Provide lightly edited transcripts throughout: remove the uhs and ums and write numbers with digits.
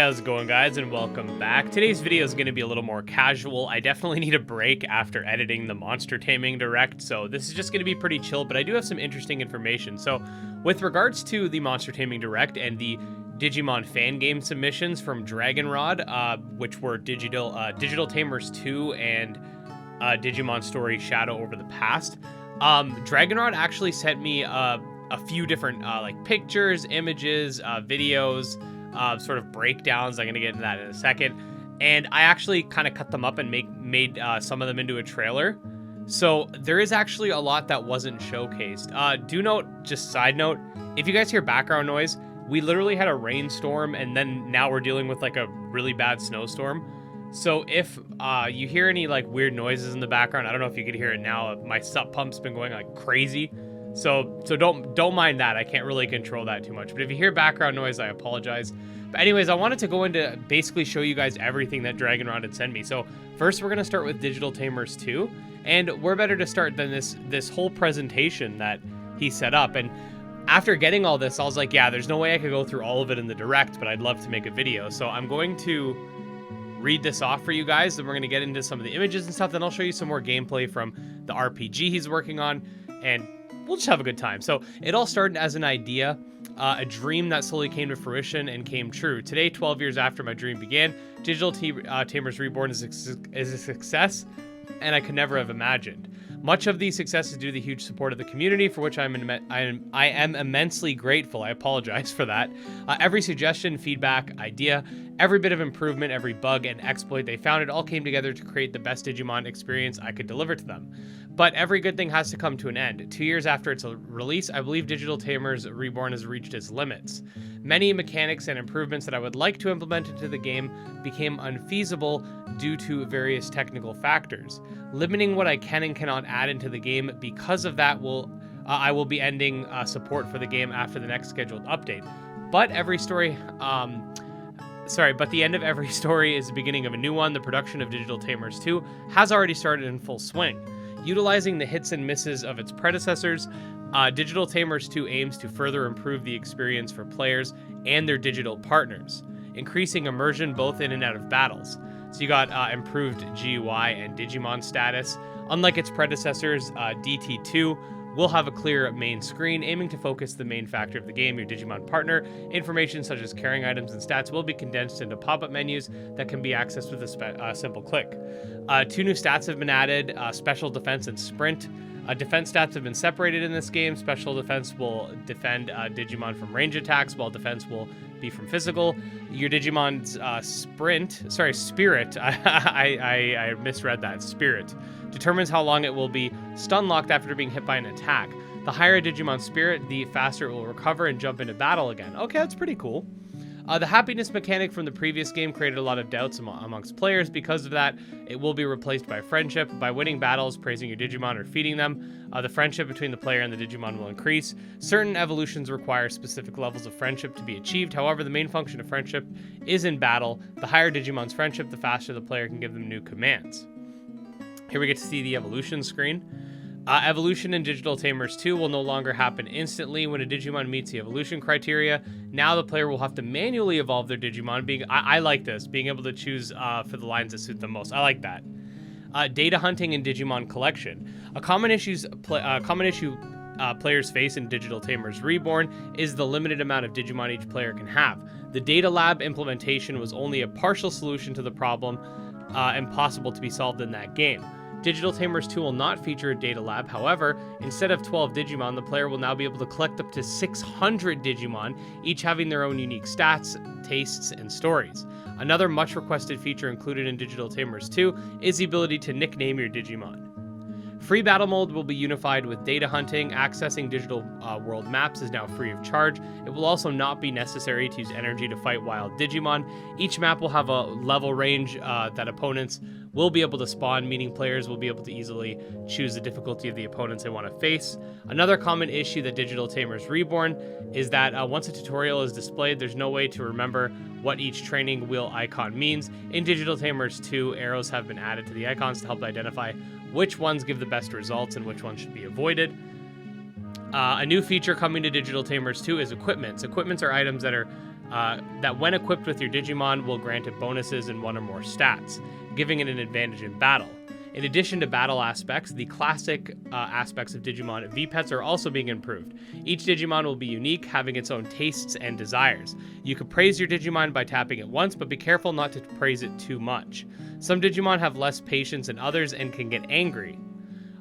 How's it going, guys, and welcome back. Today's video is going to be a little more casual. I definitely need a break after editing the Monster Taming Direct, so this is just going to be pretty chill, but I do have some interesting information. So with regards to the Monster Taming Direct and the Digimon fan game submissions from Dragonrod, which were Digital Tamers 2 and Digimon Story Shadow over the past, Dragonrod actually sent me a few different like pictures, images, videos, sort of breakdowns. I'm going to get into that in a second. And I actually kind of cut them up and made some of them into a trailer. So there is actually a lot that wasn't showcased. Do note, just side note, if you guys hear background noise, we literally had a rainstorm and then now we're dealing with like a really bad snowstorm. So if you hear any like weird noises in the background, I don't know if you could hear it now. My sub pump's been going like crazy. So don't mind that. I can't really control that too much. But if you hear background noise, I apologize. But anyways, I wanted to go into basically show you guys everything that Dragonrod had sent me. So first we're going to start with Digital Tamers 2. And where better to start than this whole presentation that he set up. And after getting all this, I was like, yeah, there's no way I could go through all of it in the direct, but I'd love to make a video. So I'm going to read this off for you guys. Then we're going to get into some of the images and stuff. Then I'll show you some more gameplay from the RPG he's working on. And we'll just have a good time. So it all started as an idea, a dream that slowly came to fruition and came true. Today, 12 years after my dream began, Digital Tamers Reborn is a success, and I could never have imagined. Much of the success is due to the huge support of the community, for which I am immensely grateful. I apologize for that. Every suggestion, feedback, idea, every bit of improvement, every bug and exploit they found, it all came together to create the best Digimon experience I could deliver to them. But every good thing has to come to an end. 2 years after its release, I believe Digital Tamers Reborn has reached its limits. Many mechanics and improvements that I would like to implement into the game became unfeasible due to various technical factors. Limiting what I can and cannot add into the game. Because of that, I will be ending support for the game after the next scheduled update. But every story, but the end of every story is the beginning of a new one. The production of Digital Tamers 2 has already started in full swing. Utilizing the hits and misses of its predecessors, Digital Tamers 2 aims to further improve the experience for players and their digital partners, increasing immersion both in and out of battles. So you got improved GUI and Digimon status. Unlike its predecessors, DT2 will have a clear main screen, aiming to focus the main factor of the game, your Digimon partner. Information such as carrying items and stats will be condensed into pop-up menus that can be accessed with a simple click. 2 new stats have been added, special defense and sprint. Defense stats have been separated in this game. Special defense will defend Digimon from range attacks, while defense will be from physical. Your Digimon's spirit, I misread that, spirit, determines how long it will be stun locked after being hit by an attack. The higher Digimon spirit, the faster it will recover and jump into battle again. Okay, that's pretty cool. The happiness mechanic from the previous game created a lot of doubts amongst players. Because of that, it will be replaced by friendship. By winning battles, praising your Digimon, or feeding them, the friendship between the player and the Digimon will increase. Certain evolutions require specific levels of friendship to be achieved. However, the main function of friendship is in battle. The higher Digimon's friendship, the faster the player can give them new commands. Here we get to see the evolution screen. Evolution in Digital Tamers 2 will no longer happen instantly when a Digimon meets the evolution criteria. Now the player will have to manually evolve their Digimon. I like this, being able to choose for the lines that suit them most. I like that. Data hunting and Digimon collection. A common issue players face in Digital Tamers Reborn is the limited amount of Digimon each player can have. The data lab implementation was only a partial solution to the problem, impossible to be solved in that game. Digital Tamers 2 will not feature a data lab. However, instead of 12 Digimon, the player will now be able to collect up to 600 Digimon, each having their own unique stats, tastes, and stories. Another much requested feature included in Digital Tamers 2 is the ability to nickname your Digimon. Free battle mode will be unified with data hunting. Accessing digital world maps is now free of charge. It will also not be necessary to use energy to fight wild Digimon. Each map will have a level range that opponents will be able to spawn, meaning players will be able to easily choose the difficulty of the opponents they want to face. Another common issue that Digital Tamers Reborn is that once a tutorial is displayed, there's no way to remember what each training wheel icon means. In Digital Tamers 2, arrows have been added to the icons to help identify which ones give the best results and which ones should be avoided. A new feature coming to Digital Tamers 2 is equipments. Equipments are items that are that when equipped with your Digimon will grant it bonuses in one or more stats, giving it an advantage in battle. In addition to battle aspects, the classic aspects of Digimon V-Pets are also being improved. Each Digimon will be unique, having its own tastes and desires. You can praise your Digimon by tapping it once, but be careful not to praise it too much. Some Digimon have less patience than others and can get angry.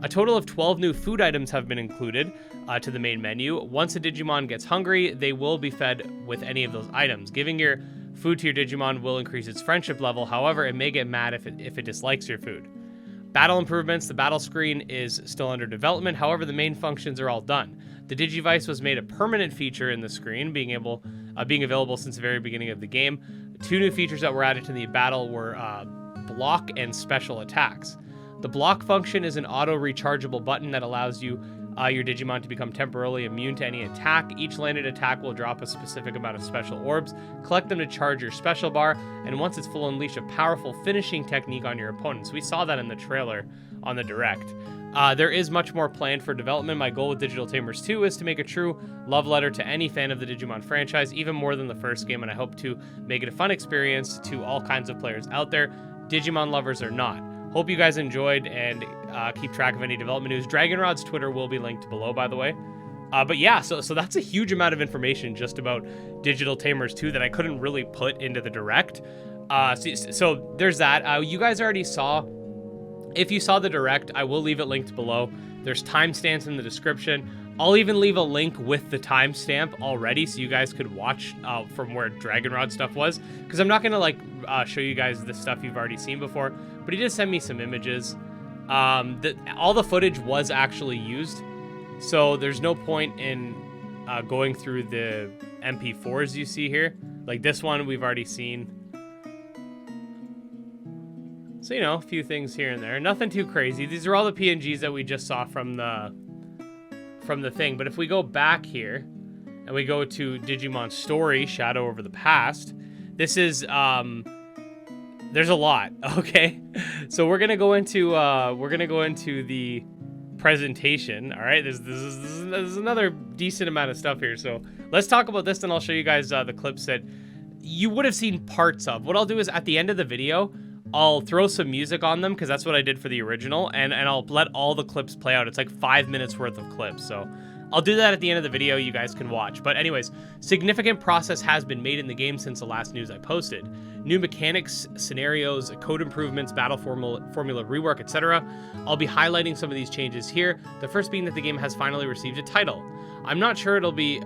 A total of 12 new food items have been included to the main menu. Once a Digimon gets hungry, they will be fed with any of those items. Giving your food to your Digimon will increase its friendship level. However, it may get mad if it dislikes your food. Battle improvements. The battle screen is still under development. However, the main functions are all done. The Digivice was made a permanent feature in the screen, being available since the very beginning of the game. 2 new features that were added to the battle were block and special attacks. The block function is an auto-rechargeable button that allows you your Digimon to become temporarily immune to any attack. Each landed attack will drop a specific amount of special orbs. Collect them to charge your special bar, and once it's full, unleash a powerful finishing technique on your opponents. We saw that in the trailer on the Direct. There is much more planned for development. My goal with Digital Tamers 2 is to make a true love letter to any fan of the Digimon franchise, even more than the first game, and I hope to make it a fun experience to all kinds of players out there, Digimon lovers or not. Hope you guys enjoyed, and keep track of any development news. Dragonrod's Twitter will be linked below, by the way. But yeah, so that's a huge amount of information just about Digital Tamers 2 that I couldn't really put into the Direct. So there's that. You guys already saw. If you saw the Direct, I will leave it linked below. There's timestamps in the description. I'll even leave a link with the timestamp already, so you guys could watch from where Dragonrod stuff was. Because I'm not gonna show you guys the stuff you've already seen before, but he did send me some images. All the footage was actually used, so there's no point in going through the MP4s you see here. Like this one, we've already seen. So, you know, a few things here and there. Nothing too crazy. These are all the PNGs that we just saw from the thing. But if we go back here and we go to Digimon Story, Shadow Over the Past, this is, there's a lot, okay? So we're going to go into the presentation, all right? This is another decent amount of stuff here. So let's talk about this, and I'll show you guys the clips that you would have seen parts of. What I'll do is at the end of the video, I'll throw some music on them because that's what I did for the original, and I'll let all the clips play out. It's like 5 minutes worth of clips, so I'll do that at the end of the video. You guys can watch. But anyways, significant progress has been made in the game since the last news I posted. New mechanics, scenarios, code improvements, battle formula rework, etc. I'll be highlighting some of these changes here. The first being that the game has finally received a title. I'm not sure it'll be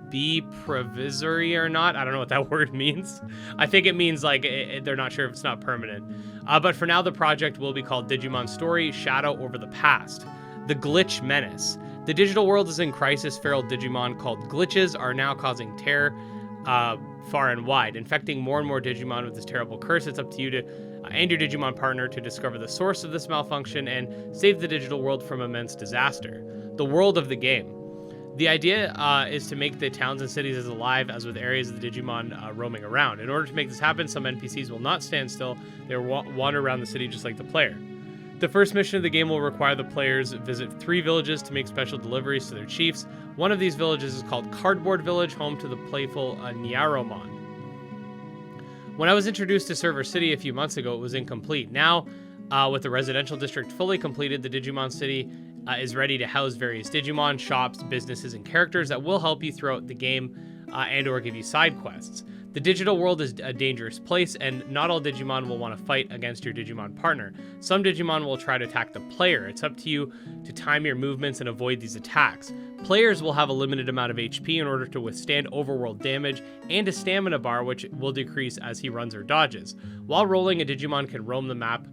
be provisory or not. I don't know what that word means. I think it means like they're not sure if it's not permanent. But for now, the project will be called Digimon Story, Shadow Over the Past. The Glitch Menace. The digital world is in crisis. Feral Digimon called glitches are now causing terror far and wide, infecting more and more Digimon with this terrible curse. It's up to you to and your Digimon partner to discover the source of this malfunction and save the digital world from immense disaster. The world of the game. The idea is to make the towns and cities as alive as with areas of the Digimon roaming around. In order to make this happen, some NPCs will not stand still. They will wander around the city just like the player. The first mission of the game will require the players visit 3 villages to make special deliveries to their chiefs. One of these villages is called Cardboard Village, home to the playful Nyaromon. When I was introduced to Server City a few months ago, it was incomplete. Now, with the residential district fully completed, the Digimon City is ready to house various Digimon, shops, businesses, and characters that will help you throughout the game and or give you side quests. The digital world is a dangerous place, and not all Digimon will want to fight against your Digimon partner. Some Digimon will try to attack the player. It's up to you to time your movements and avoid these attacks. Players will have a limited amount of HP in order to withstand overworld damage, and a stamina bar which will decrease as he runs or dodges. While rolling, a Digimon can roam the map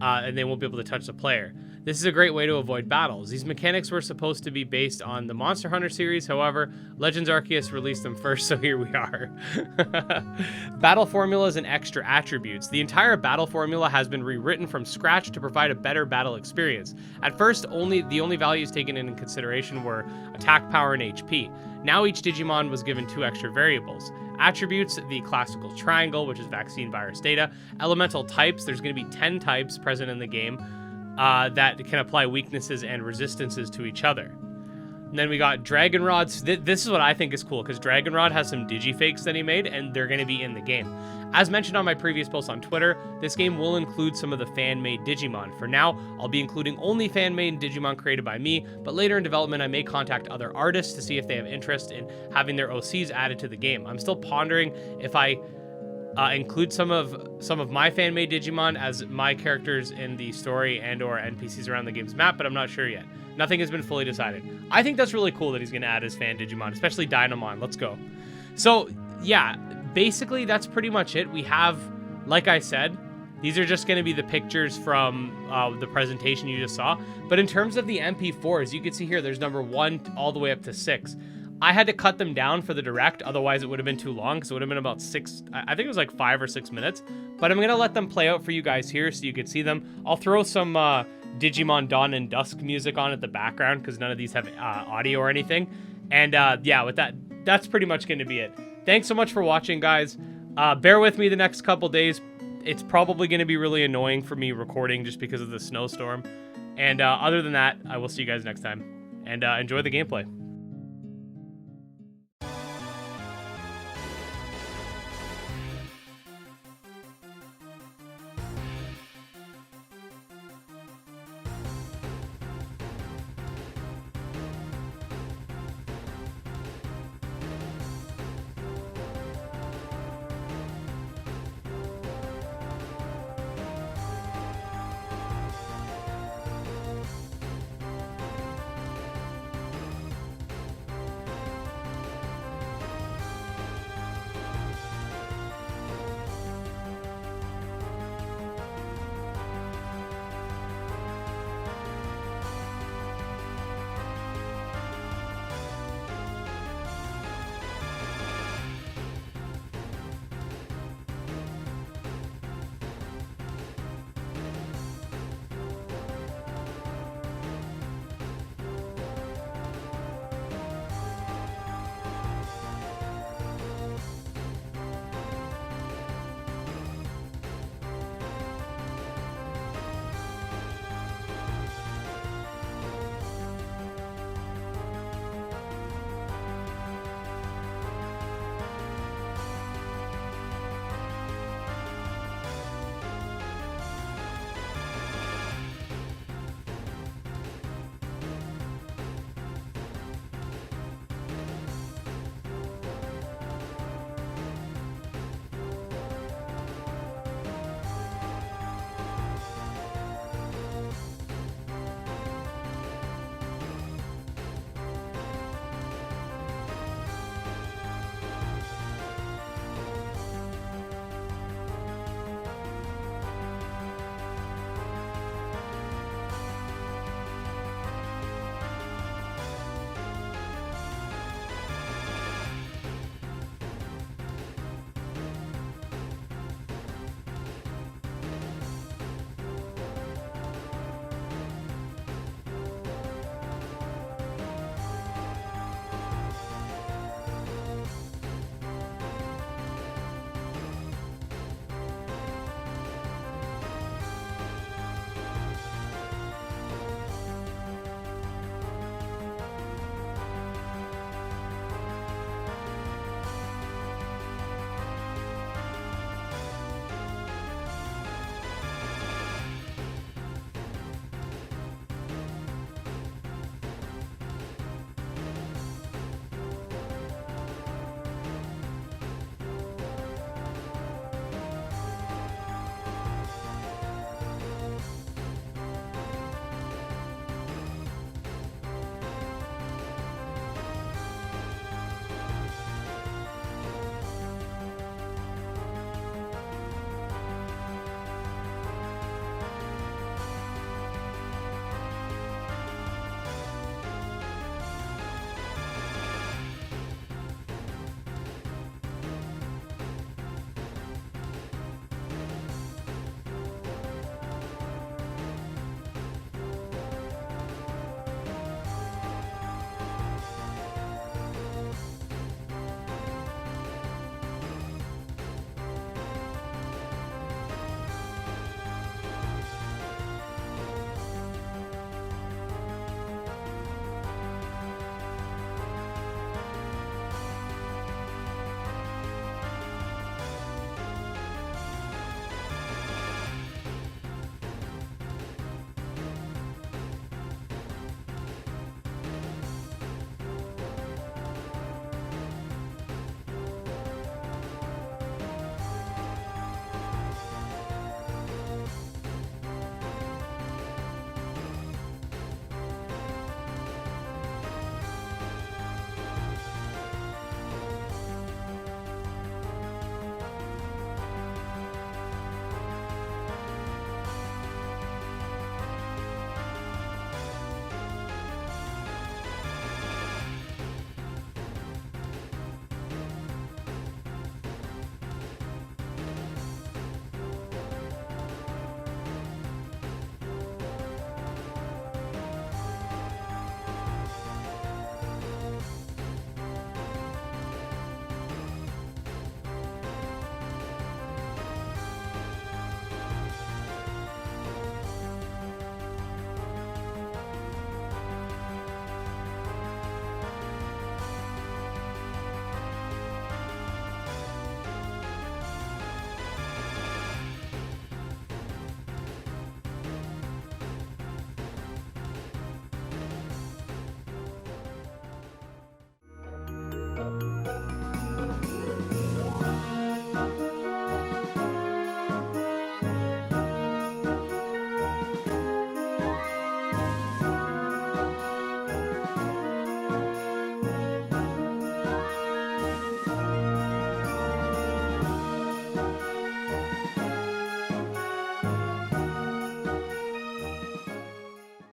and they won't be able to touch the player. This is a great way to avoid battles. These mechanics were supposed to be based on the Monster Hunter series, however, Legends Arceus released them first, so here we are. Battle formulas and extra attributes. The entire battle formula has been rewritten from scratch to provide a better battle experience. At first, the only values taken into consideration were attack power and HP. Now each Digimon was given 2 extra variables. Attributes, the classical triangle, which is vaccine, virus, data. Elemental types, there's going to be 10 types present in the game that can apply weaknesses and resistances to each other. And then we got Dragonrod's. This is what I think is cool, because Dragonrod has some digifakes that he made, and they're going to be in the game. As mentioned on my previous post on Twitter, this game will include some of the fan-made Digimon. For now, I'll be including only fan-made Digimon created by me, but later in development, I may contact other artists to see if they have interest in having their OCs added to the game. I'm still pondering if I include some of my fan-made Digimon as my characters in the story and/or NPCs around the game's map, but I'm not sure yet. Nothing has been fully decided. I think that's really cool that he's going to add his fan Digimon, especially Dynamon. Let's go. So, yeah, basically that's pretty much it. We have, like I said, these are just going to be the pictures from the presentation you just saw. But in terms of the MP4s, you can see here there's number 1 all the way up to 6. I had to cut them down for the direct, otherwise it would have been too long, because it would have been about 6, I think it was like 5 or 6 minutes. But I'm going to let them play out for you guys here so you can see them. I'll throw some Digimon Dawn and Dusk music on at the background, because none of these have audio or anything. And yeah, with that, that's pretty much going to be it. Thanks so much for watching, guys. Bear with me the next couple days. It's probably going to be really annoying for me recording just because of the snowstorm. And other than that, I will see you guys next time. And enjoy the gameplay.